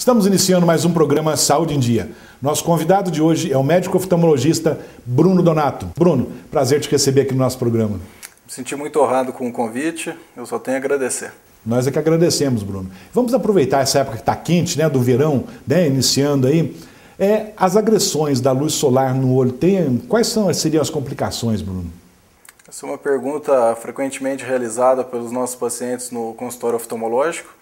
Estamos iniciando mais um programa Saúde em Dia. Nosso convidado de hoje é o médico oftalmologista Bruno Donato. Bruno, prazer te receber aqui no nosso programa. Me senti muito honrado com o convite, eu só tenho a agradecer. Nós é que agradecemos, Bruno. Vamos aproveitar essa época que está quente, né, do verão, né, iniciando aí. As agressões da luz solar no olho, quais seriam as complicações, Bruno? Essa é uma pergunta frequentemente realizada pelos nossos pacientes no consultório oftalmológico.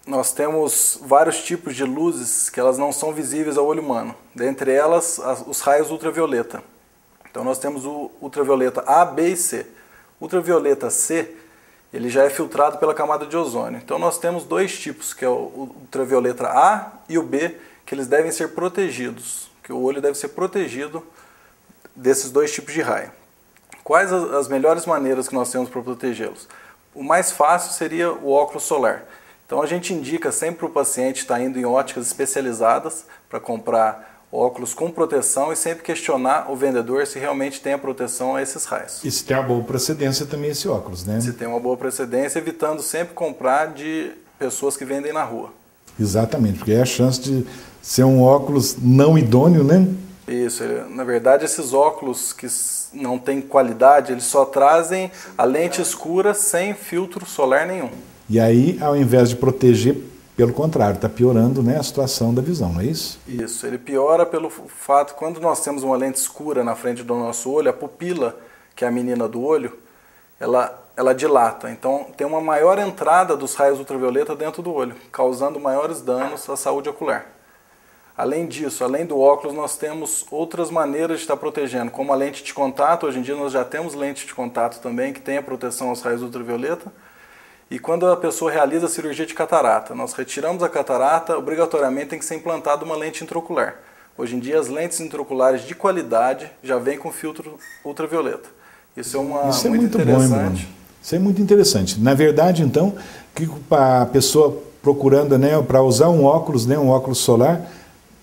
Nós temos vários tipos de luzes que elas não são visíveis ao olho humano. Dentre elas, os raios ultravioleta. Então nós temos o ultravioleta A, B e C. O ultravioleta C, ele já é filtrado pela camada de ozônio. Então nós temos dois tipos, que é o ultravioleta A e o B, que eles devem ser protegidos, que o olho deve ser protegido desses dois tipos de raio. Quais as melhores maneiras que nós temos para protegê-los? O mais fácil seria o óculos solar. Então a gente indica sempre para o paciente estar indo em óticas especializadas para comprar óculos com proteção e sempre questionar o vendedor se realmente tem a proteção a esses raios. E se tem uma boa procedência também esse óculos, né? Se tem uma boa procedência, evitando sempre comprar de pessoas que vendem na rua. Exatamente, porque é a chance de ser um óculos não idôneo, né? Isso, na verdade esses óculos que não têm qualidade, eles só trazem a lente escura sem filtro solar nenhum. E aí, ao invés de proteger, pelo contrário, está piorando, né, a situação da visão, não é isso? Isso, ele piora pelo fato, quando nós temos uma lente escura na frente do nosso olho, a pupila, que é a menina do olho, ela dilata. Então tem uma maior entrada dos raios ultravioleta dentro do olho, causando maiores danos à saúde ocular. Além disso, além do óculos, nós temos outras maneiras de estar protegendo, como a lente de contato. Hoje em dia nós já temos lente de contato também, que tem a proteção aos raios ultravioleta. E quando a pessoa realiza a cirurgia de catarata, nós retiramos a catarata, obrigatoriamente tem que ser implantada uma lente intraocular. Hoje em dia as lentes intraoculares de qualidade já vêm com filtro ultravioleta. Isso é muito interessante. Bom, isso é muito interessante. Na verdade, então, que a pessoa procurando, né, para usar um óculos solar,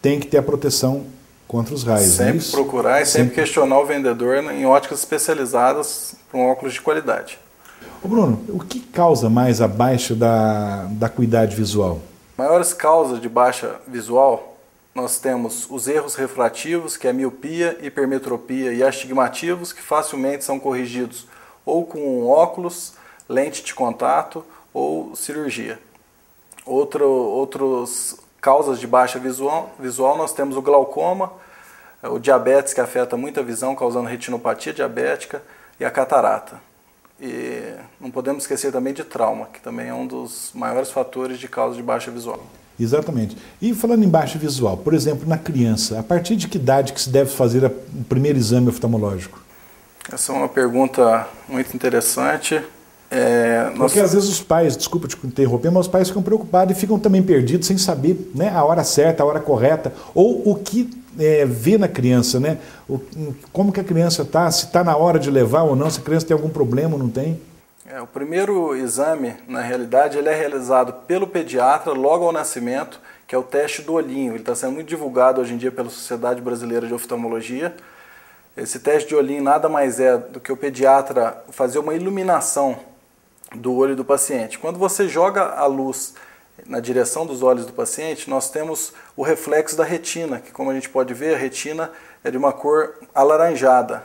tem que ter a proteção contra os raios. Sempre procurar e sempre questionar o vendedor em óticas especializadas para um óculos de qualidade. Ô Bruno, o que causa mais a baixa da acuidade visual? Maiores causas de baixa visual, nós temos os erros refrativos, que é a miopia, hipermetropia e astigmativos, que facilmente são corrigidos ou com óculos, lente de contato ou cirurgia. Outros causas de baixa visual, nós temos o glaucoma, o diabetes, que afeta muito a visão, causando retinopatia diabética, e a catarata. E não podemos esquecer também de trauma, que também é um dos maiores fatores de causa de baixa visual. Exatamente. E falando em baixa visual, por exemplo, na criança, a partir de que idade que se deve fazer o primeiro exame oftalmológico? Essa é uma pergunta muito interessante. Porque às vezes os pais, desculpa te interromper, mas os pais ficam preocupados e ficam também perdidos sem saber, né, a hora certa, a hora correta, ou o que vê na criança, né? Como que a criança está, se está na hora de levar ou não, se a criança tem algum problema ou não tem. O primeiro exame, na realidade, ele é realizado pelo pediatra logo ao nascimento, que é o teste do olhinho. Ele está sendo muito divulgado hoje em dia pela Sociedade Brasileira de Oftalmologia. Esse teste de olhinho nada mais é do que o pediatra fazer uma iluminação do olho do paciente. Quando você joga a luz na direção dos olhos do paciente, nós temos o reflexo da retina, que como a gente pode ver, a retina é de uma cor alaranjada.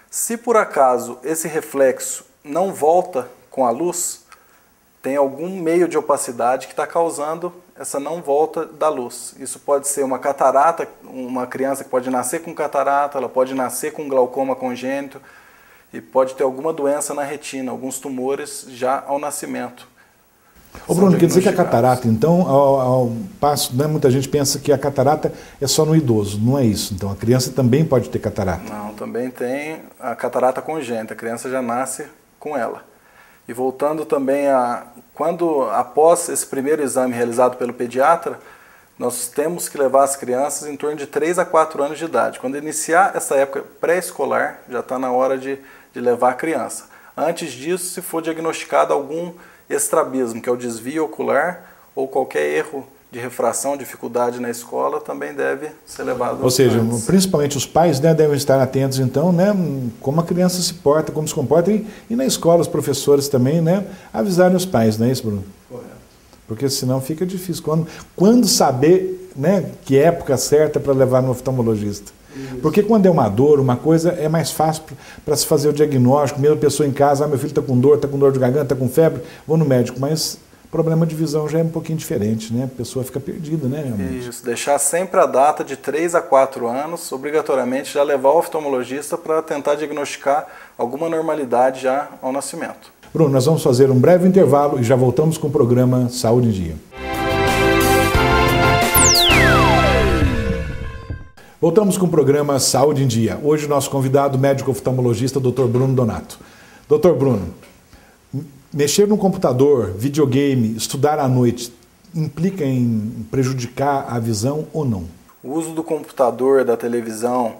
Se por acaso esse reflexo não volta com a luz, tem algum meio de opacidade que está causando essa não volta da luz. Isso pode ser uma catarata, uma criança que pode nascer com catarata, ela pode nascer com glaucoma congênito e pode ter alguma doença na retina, alguns tumores já ao nascimento. Ô Bruno, quer dizer que a catarata, então, ao passo, né, muita gente pensa que a catarata é só no idoso, não é isso? Então a criança também pode ter catarata? Não, também tem a catarata congênita, a criança já nasce com ela. E voltando também após esse primeiro exame realizado pelo pediatra, nós temos que levar as crianças em torno de 3 a 4 anos de idade. Quando iniciar essa época pré-escolar, já está na hora de levar a criança. Antes disso, se for diagnosticado algum estrabismo, que é o desvio ocular, ou qualquer erro de refração, dificuldade na escola, também deve ser levado. Ou seja, principalmente os pais, né, devem estar atentos, então, né, como a criança se porta, como se comporta, e na escola os professores também, né, avisarem os pais, não é isso, Bruno? Correto. Porque senão fica difícil. Quando saber, né, que época certa para levar no oftalmologista? Isso. Porque quando é uma dor, uma coisa, é mais fácil para se fazer o diagnóstico, mesmo a pessoa em casa, meu filho está com dor de garganta, está com febre, vou no médico, mas problema de visão já é um pouquinho diferente, né? A pessoa fica perdida, né? Realmente. Isso, deixar sempre a data de 3 a 4 anos, obrigatoriamente já levar o oftalmologista para tentar diagnosticar alguma normalidade já ao nascimento. Bruno, nós vamos fazer um breve intervalo e já voltamos com o programa Saúde em Dia. Voltamos com o programa Saúde em Dia. Hoje o nosso convidado, médico oftalmologista, Dr. Bruno Donato. Dr. Bruno, mexer no computador, videogame, estudar à noite, implica em prejudicar a visão ou não? O uso do computador, da televisão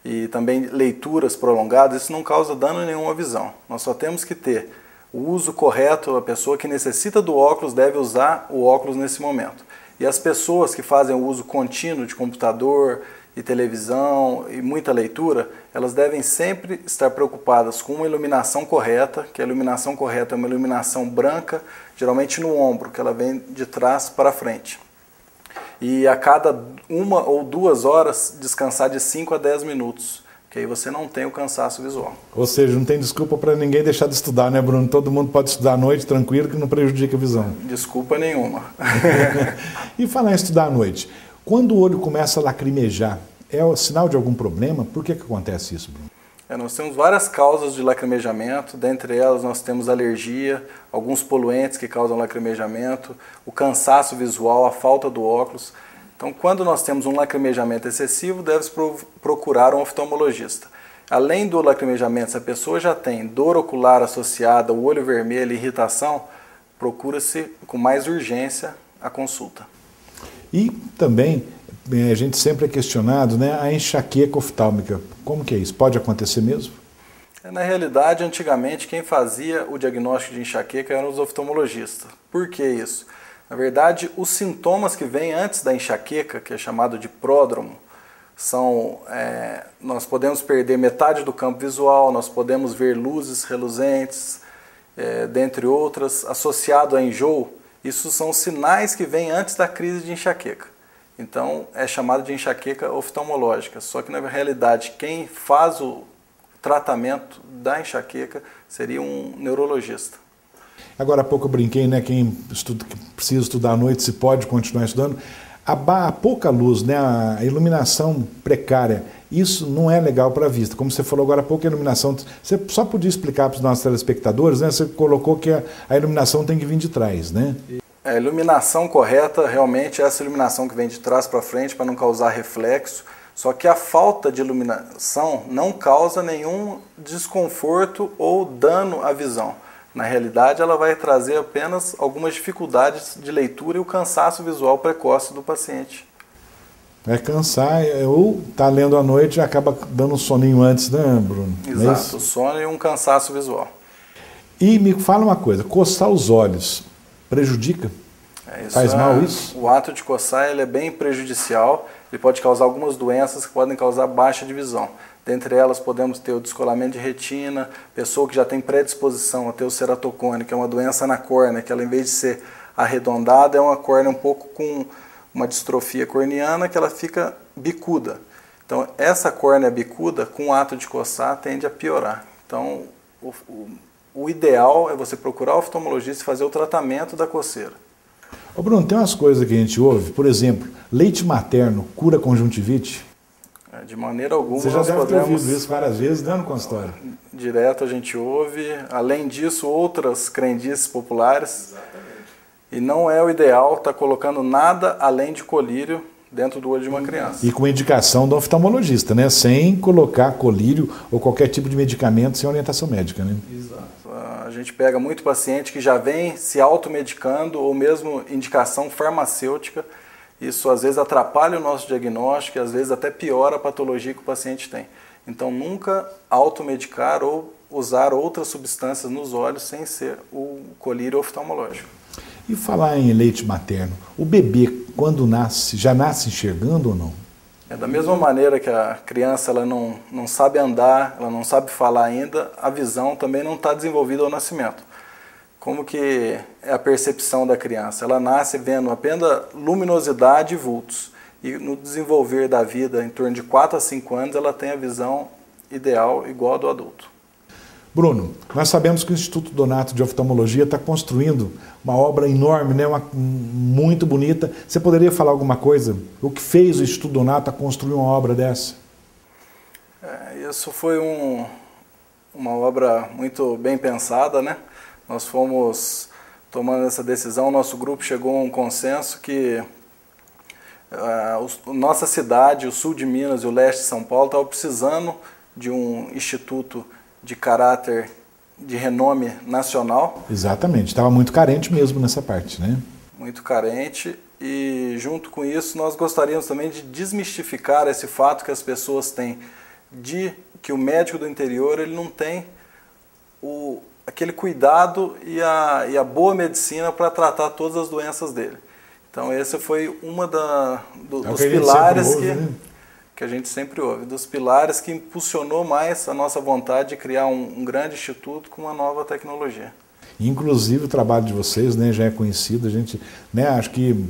e também leituras prolongadas, isso não causa dano nenhum à visão. Nós só temos que ter o uso correto, a pessoa que necessita do óculos deve usar o óculos nesse momento. E as pessoas que fazem o uso contínuo de computador e televisão e muita leitura, elas devem sempre estar preocupadas com uma iluminação correta, que a iluminação correta é uma iluminação branca, geralmente no ombro, que ela vem de trás para frente. E a cada 1 ou 2 horas descansar de 5 a 10 minutos. Que aí você não tem o cansaço visual. Ou seja, não tem desculpa para ninguém deixar de estudar, né, Bruno? Todo mundo pode estudar à noite, tranquilo, que não prejudica a visão. Desculpa nenhuma. E falar em estudar à noite, quando o olho começa a lacrimejar, é o sinal de algum problema? Por que acontece isso, Bruno? Nós temos várias causas de lacrimejamento, dentre elas nós temos alergia, alguns poluentes que causam lacrimejamento, o cansaço visual, a falta do óculos. Então, quando nós temos um lacrimejamento excessivo, deve-se procurar um oftalmologista. Além do lacrimejamento, se a pessoa já tem dor ocular associada, o olho vermelho, irritação, procura-se com mais urgência a consulta. E também, a gente sempre é questionado, né, a enxaqueca oftálmica. Como que é isso? Pode acontecer mesmo? Na realidade, antigamente, quem fazia o diagnóstico de enxaqueca eram os oftalmologistas. Por que isso? Na verdade, os sintomas que vêm antes da enxaqueca, que é chamado de pródromo, são, nós podemos perder metade do campo visual, nós podemos ver luzes reluzentes, dentre outras, associado a enjoo. Isso são sinais que vêm antes da crise de enxaqueca. Então, é chamado de enxaqueca oftalmológica. Só que, na realidade, quem faz o tratamento da enxaqueca seria um neurologista. Agora há pouco eu brinquei, né? Quem precisa estudar à noite, se pode continuar estudando. A pouca luz, né? A iluminação precária, isso não é legal para a vista. Como você falou agora há pouco, a iluminação... Você só podia explicar para os nossos telespectadores, né? Você colocou que a iluminação tem que vir de trás, né? A iluminação correta realmente é essa iluminação que vem de trás para frente para não causar reflexo. Só que a falta de iluminação não causa nenhum desconforto ou dano à visão. Na realidade, ela vai trazer apenas algumas dificuldades de leitura e o cansaço visual precoce do paciente. Vai cansar, ou está lendo à noite e acaba dando um soninho antes, né, Bruno? Exato, sono e um cansaço visual. E me fala uma coisa, coçar os olhos prejudica? Faz mal isso? O ato de coçar ele é bem prejudicial, ele pode causar algumas doenças que podem causar baixa de visão. Dentre elas podemos ter o descolamento de retina, pessoa que já tem predisposição a ter o ceratocone, que é uma doença na córnea, que ela em vez de ser arredondada, é uma córnea um pouco com uma distrofia corneana, que ela fica bicuda. Então essa córnea bicuda, com o ato de coçar, tende a piorar. Então o ideal é você procurar o oftalmologista e fazer o tratamento da coceira. Ô Bruno, tem umas coisas que a gente ouve, por exemplo, leite materno cura conjuntivite? De maneira alguma. Você já deve ter ouvido isso várias vezes, né, no consultório? Direto a gente ouve. Além disso, outras crendices populares. Exatamente. E não é o ideal estar colocando nada além de colírio dentro do olho de uma criança. E com indicação do oftalmologista, né? Sem colocar colírio ou qualquer tipo de medicamento sem orientação médica, né? Exato. A gente pega muito paciente que já vem se automedicando ou mesmo indicação farmacêutica. Isso às vezes atrapalha o nosso diagnóstico e às vezes até piora a patologia que o paciente tem. Então nunca automedicar ou usar outras substâncias nos olhos sem ser o colírio oftalmológico. E falar em leite materno, o bebê quando nasce, já nasce enxergando ou não? Da mesma maneira que a criança ela não sabe andar, ela não sabe falar ainda, a visão também não está desenvolvida ao nascimento. como que é a percepção da criança. Ela nasce vendo apenas luminosidade e vultos. E no desenvolver da vida, em torno de 4 a 5 anos, ela tem a visão ideal igual a do adulto. Bruno, nós sabemos que o Instituto Donato de Oftalmologia está construindo uma obra enorme, né? Muito bonita. Você poderia falar alguma coisa? O que fez o Instituto Donato a construir uma obra dessa? Isso foi uma obra muito bem pensada, né? Nós fomos tomando essa decisão, nosso grupo chegou a um consenso que nossa cidade, o sul de Minas e o leste de São Paulo estavam precisando de um instituto de caráter, de renome nacional. Exatamente, estava muito carente mesmo nessa parte, né? Muito carente, e junto com isso nós gostaríamos também de desmistificar esse fato que as pessoas têm de que o médico do interior ele não tem aquele cuidado e a boa medicina para tratar todas as doenças dele. Então esse foi uma dos pilares que a gente sempre ouve, dos pilares que impulsionou mais a nossa vontade de criar um grande instituto com uma nova tecnologia. Inclusive o trabalho de vocês, né, já é conhecido, a gente, né, acho que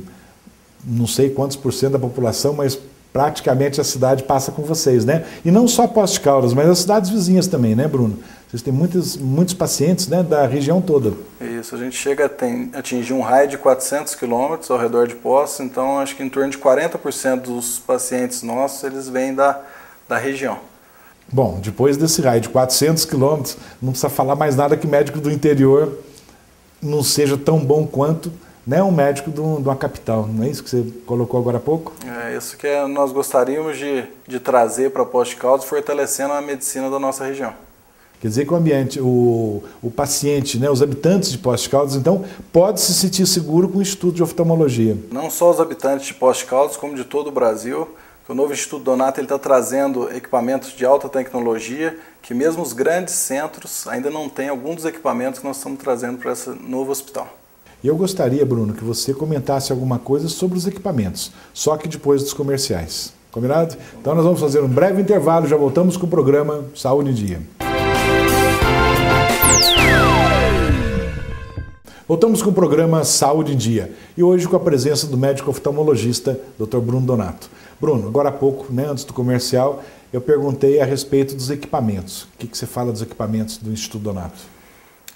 não sei quantos % da população, mas praticamente a cidade passa com vocês, né? E não só Poços de Caldas, mas as cidades vizinhas também, né, Bruno? Vocês têm muitos pacientes, né, da região toda. Isso, a gente chega a atingir um raio de 400 quilômetros ao redor de Poços, então acho que em torno de 40% dos pacientes nossos, eles vêm da região. Bom, depois desse raio de 400 quilômetros, não precisa falar mais nada que médico do interior não seja tão bom quanto, né, um médico de uma capital. Não é isso que você colocou agora há pouco? É isso que nós gostaríamos de trazer para Poços de Caldas, fortalecendo a medicina da nossa região. Quer dizer que o ambiente, o paciente, né, os habitantes de Poços de Caldas, então, pode se sentir seguro com o Instituto de Oftalmologia. Não só os habitantes de Poços de Caldas, como de todo o Brasil. O novo Instituto Donato está trazendo equipamentos de alta tecnologia, que mesmo os grandes centros ainda não têm alguns dos equipamentos que nós estamos trazendo para esse novo hospital. E eu gostaria, Bruno, que você comentasse alguma coisa sobre os equipamentos, só que depois dos comerciais. Combinado? Então nós vamos fazer um breve intervalo, já voltamos com o programa Saúde em Dia. Voltamos com o programa Saúde em Dia e hoje com a presença do médico oftalmologista Dr. Bruno Donato. Bruno, agora há pouco, né, antes do comercial, eu perguntei a respeito dos equipamentos. O que você fala dos equipamentos do Instituto Donato?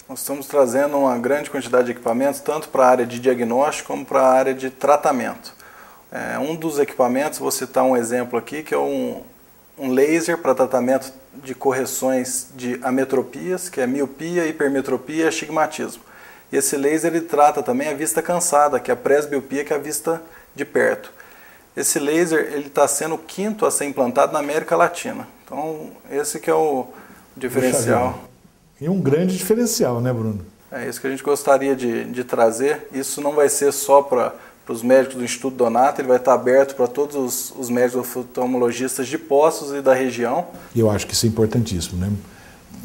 Nós estamos trazendo uma grande quantidade de equipamentos, tanto para a área de diagnóstico como para a área de tratamento. Um dos equipamentos, vou citar um exemplo aqui, que é um laser para tratamento de correções de ametropias, que é miopia, hipermetropia e astigmatismo. E esse laser ele trata também a vista cansada, que é a presbiopia, que é a vista de perto. Esse laser ele está sendo o 5º a ser implantado na América Latina. Então, esse que é o diferencial. E um grande diferencial, né, Bruno? É isso que a gente gostaria de trazer. Isso não vai ser só para os médicos do Instituto Donato, ele vai estar aberto para todos os médicos oftalmologistas de Poços e da região. E eu acho que isso é importantíssimo, né?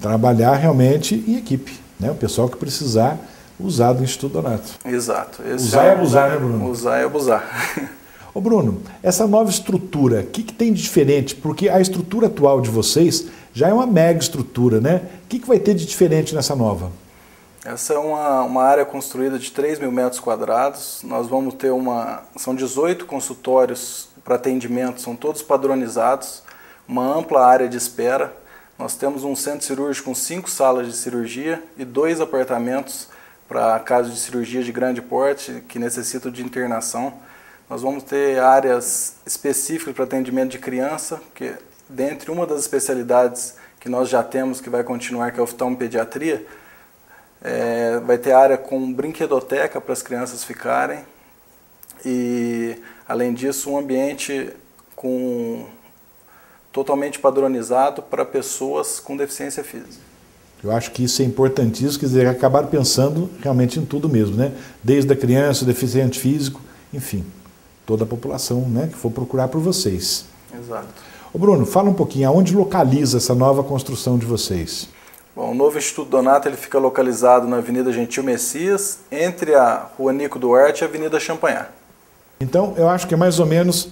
Trabalhar realmente em equipe, né? O pessoal que precisar usar do Instituto Donato. Exato. Usar e abusar, né, Bruno? Usar e abusar. Ô Bruno, essa nova estrutura, o que tem de diferente? Porque a estrutura atual de vocês já é uma mega estrutura, né? O que vai ter de diferente nessa nova? Essa é uma área construída de 3.000 metros quadrados. Nós vamos ter são 18 consultórios para atendimento, são todos padronizados, uma ampla área de espera. Nós temos um centro cirúrgico com 5 salas de cirurgia e 2 apartamentos para casos de cirurgia de grande porte que necessitam de internação. Nós vamos ter áreas específicas para atendimento de criança, que dentre uma das especialidades que nós já temos, que vai continuar, que é a oftalmopediatria, vai ter área com brinquedoteca para as crianças ficarem e, além disso, um ambiente totalmente padronizado para pessoas com deficiência física. Eu acho que isso é importantíssimo, quer dizer, acabar pensando realmente em tudo mesmo, né? Desde a criança, o deficiente físico, enfim, toda a população, né, que for procurar por vocês. Exato. Ô Bruno, fala um pouquinho, aonde localiza essa nova construção de vocês? Bom, o novo Instituto Donato ele fica localizado na Avenida Gentil Messias, entre a Rua Nico Duarte e a Avenida Champanhar. Então, eu acho que é mais ou menos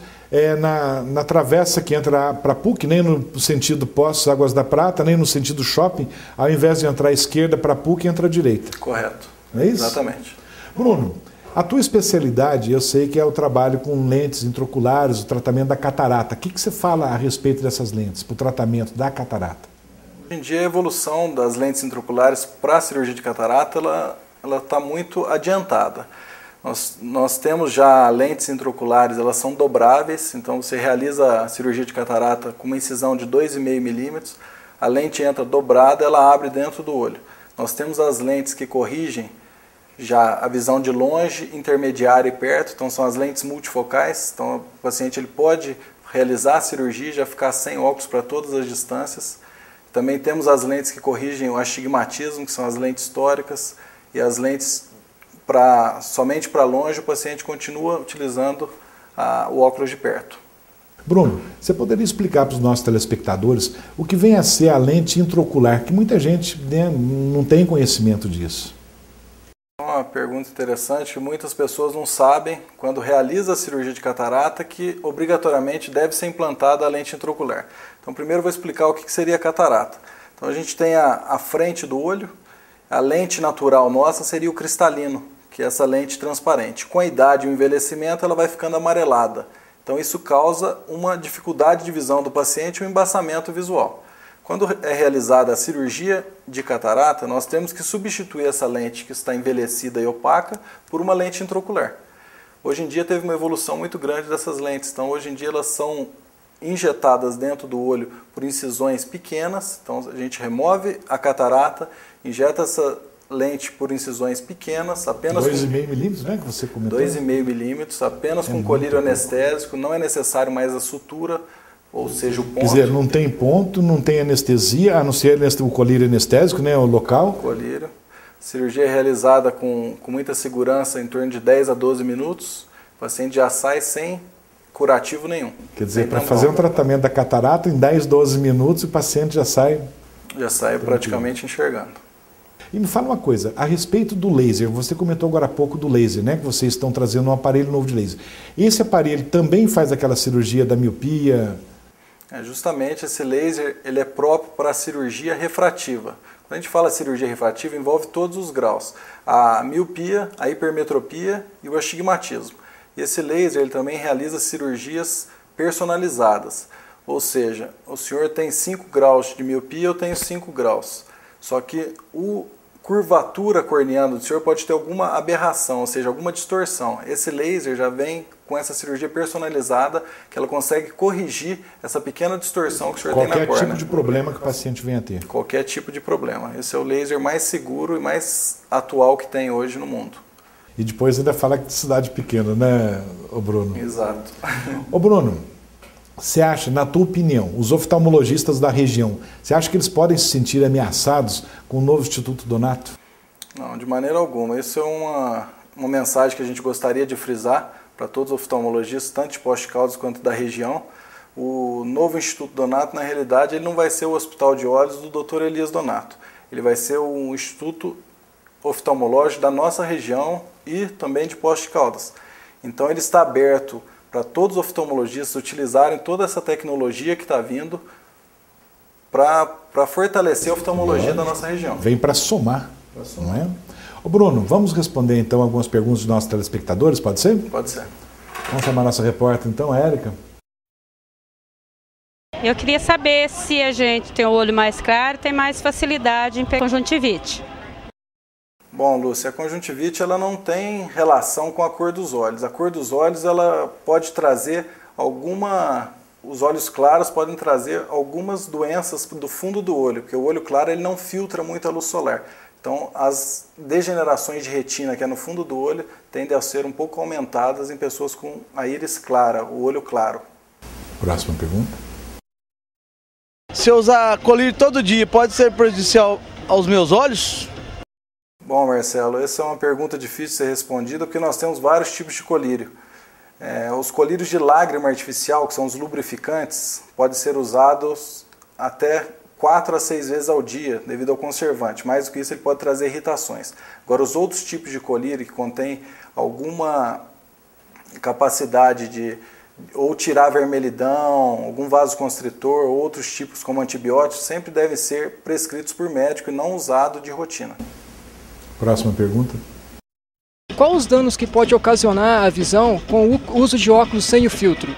na travessa que entra para a PUC, nem no sentido Poços, Águas da Prata, nem no sentido shopping, ao invés de entrar à esquerda para a PUC, entra à direita. Correto. não é isso? Exatamente. Bruno, a tua especialidade, eu sei que é o trabalho com lentes intraoculares, o tratamento da catarata. O que você fala a respeito dessas lentes, para o tratamento da catarata? Hoje em dia a evolução das lentes intraoculares para a cirurgia de catarata, ela está muito adiantada. Nós temos já lentes intraoculares, elas são dobráveis, então você realiza a cirurgia de catarata com uma incisão de 2,5 milímetros, a lente entra dobrada, ela abre dentro do olho. Nós temos as lentes que corrigem já a visão de longe, intermediária e perto, então são as lentes multifocais, então o paciente ele pode realizar a cirurgia e já ficar sem óculos para todas as distâncias. Também temos as lentes que corrigem o astigmatismo, que são as lentes históricas, e as lentes somente para longe, o paciente continua utilizando o óculos de perto. Bruno, você poderia explicar para os nossos telespectadores o que vem a ser a lente intraocular, que muita gente, né, não tem conhecimento disso? Uma pergunta interessante, que muitas pessoas não sabem, quando realiza a cirurgia de catarata, que obrigatoriamente deve ser implantada a lente intraocular. Então primeiro eu vou explicar o que seria a catarata. Então a gente tem a frente do olho, a lente natural nossa seria o cristalino, que é essa lente transparente. Com a idade e o envelhecimento ela vai ficando amarelada. Então isso causa uma dificuldade de visão do paciente e um embaçamento visual. Quando é realizada a cirurgia de catarata, nós temos que substituir essa lente que está envelhecida e opaca por uma lente intraocular. Hoje em dia teve uma evolução muito grande dessas lentes, então hoje em dia elas são injetadas dentro do olho por incisões pequenas, então a gente remove a catarata, injeta essa lente por incisões pequenas, apenas 2,5 milímetros, né, que você comentou? 2,5 milímetros, apenas com colírio anestésico, não é necessário mais a sutura, ou seja, o ponto. Quer dizer, não tem ponto, não tem anestesia, a não ser o colírio anestésico, né, o local. Colírio. Cirurgia é realizada com muita segurança, em torno de 10 a 12 minutos. O paciente já sai sem curativo nenhum. Quer dizer, para fazer um tratamento da catarata, em 10, 12 minutos, o paciente já sai... Já sai praticamente enxergando. E me fala uma coisa, a respeito do laser, você comentou agora há pouco do laser, né? Que vocês estão trazendo um aparelho novo de laser. Esse aparelho também faz aquela cirurgia da miopia? Justamente esse laser ele é próprio para a cirurgia refrativa. Quando a gente fala cirurgia refrativa, envolve todos os graus. A miopia, a hipermetropia e o astigmatismo. E esse laser ele também realiza cirurgias personalizadas. Ou seja, o senhor tem 5 graus de miopia, eu tenho 5 graus. Só que a curvatura corneana do senhor pode ter alguma aberração, ou seja, alguma distorção. Esse laser já vem com essa cirurgia personalizada, que ela consegue corrigir essa pequena distorção que o senhor tem na córnea. Qualquer tipo de problema que o paciente venha a ter. Qualquer tipo de problema. Esse é o laser mais seguro e mais atual que tem hoje no mundo. E depois ainda fala que de cidade pequena, né, Bruno? Exato. Ô Bruno, você acha, na tua opinião, os oftalmologistas da região, você acha que eles podem se sentir ameaçados com o novo Instituto Donato? Não, de maneira alguma. Isso é uma mensagem que a gente gostaria de frisar para todos os oftalmologistas, tanto de Poços de Caldas quanto da região. O novo Instituto Donato, na realidade, ele não vai ser o Hospital de Olhos do Dr. Elias Donato. Ele vai ser um instituto oftalmológico da nossa região e também de Poços de Caldas. Então ele está aberto para todos os oftalmologistas utilizarem toda essa tecnologia que está vindo para fortalecer a oftalmologia da nossa região. Vem para somar, não é? Ô Bruno, vamos responder então algumas perguntas dos nossos telespectadores, pode ser? Pode ser. Vamos chamar a nossa repórter então, a Érica. Eu queria saber se a gente tem o olho mais claro, tem mais facilidade em pegar conjuntivite. Bom, Lúcia, a conjuntivite ela não tem relação com a cor dos olhos. A cor dos olhos ela pode trazer os olhos claros podem trazer algumas doenças do fundo do olho, porque o olho claro ele não filtra muito a luz solar. Então, as degenerações de retina que é no fundo do olho tendem a ser um pouco aumentadas em pessoas com a íris clara, o olho claro. Próxima pergunta. Se eu usar colírio todo dia, pode ser prejudicial aos meus olhos? Bom, Marcelo, essa é uma pergunta difícil de ser respondida, porque nós temos vários tipos de colírio. Os colírios de lágrima artificial, que são os lubrificantes, podem ser usados até 4 a 6 vezes ao dia, devido ao conservante. Mais do que isso, ele pode trazer irritações. Agora, os outros tipos de colírio que contêm alguma capacidade de ou tirar vermelhidão, algum vasoconstritor, ou outros tipos como antibióticos, sempre devem ser prescritos por médico e não usados de rotina. Próxima pergunta. Quais os danos que pode ocasionar a visão com o uso de óculos sem o filtro?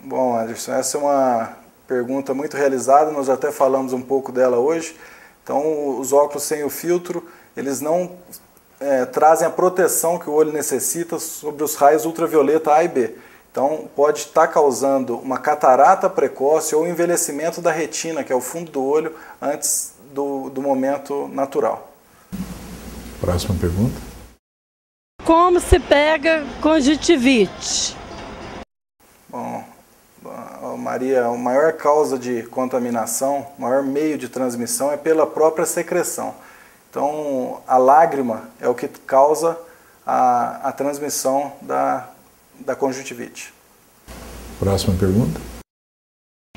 Bom, Anderson, essa é uma pergunta muito realizada, nós até falamos um pouco dela hoje. Então, os óculos sem o filtro, eles não trazem a proteção que o olho necessita sobre os raios ultravioleta A e B. Então, pode estar causando uma catarata precoce ou envelhecimento da retina, que é o fundo do olho, antes do momento natural. Próxima pergunta. Como se pega conjuntivite? Bom, Maria, a maior causa de contaminação, o maior meio de transmissão é pela própria secreção. Então, a lágrima é o que causa a transmissão da conjuntivite. Próxima pergunta.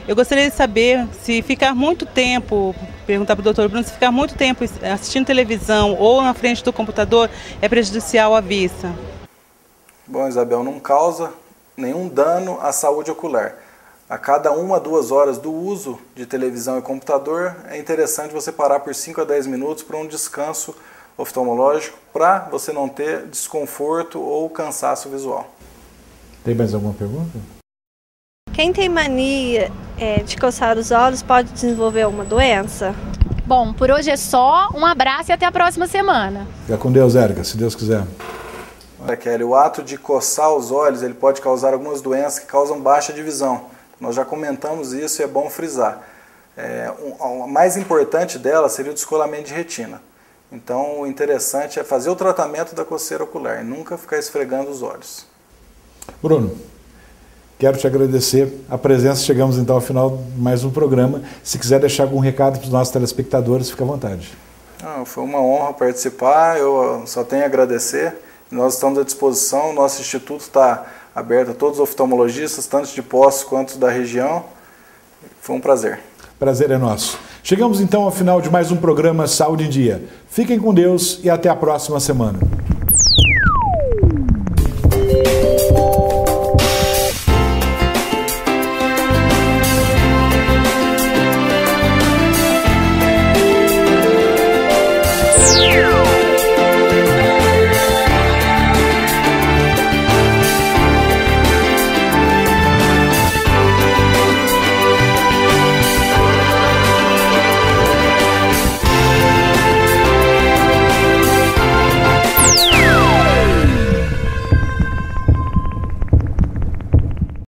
Eu gostaria de saber se ficar muito tempo, perguntar para o doutor Bruno, se ficar muito tempo assistindo televisão ou na frente do computador é prejudicial à vista. Bom, Isabel, não causa nenhum dano à saúde ocular. A cada 1 a 2 horas do uso de televisão e computador, é interessante você parar por 5 a 10 minutos para um descanso oftalmológico, para você não ter desconforto ou cansaço visual. Tem mais alguma pergunta? Quem tem mania de coçar os olhos pode desenvolver alguma doença? Bom, por hoje é só. Um abraço e até a próxima semana. Fica com Deus, Érica, se Deus quiser. Olha, Kelly, o ato de coçar os olhos ele pode causar algumas doenças que causam baixa de visão. Nós já comentamos isso e é bom frisar. A mais importante dela seria o descolamento de retina. Então, o interessante é fazer o tratamento da coceira ocular e nunca ficar esfregando os olhos. Bruno, quero te agradecer a presença. Chegamos então ao final de mais um programa. Se quiser deixar algum recado para os nossos telespectadores, fique à vontade. Foi uma honra participar, eu só tenho a agradecer. Nós estamos à disposição, o nosso instituto está aberto a todos os oftalmologistas, tanto de Poços quanto da região. Foi um prazer. Prazer é nosso. Chegamos então ao final de mais um programa Saúde em Dia. Fiquem com Deus e até a próxima semana.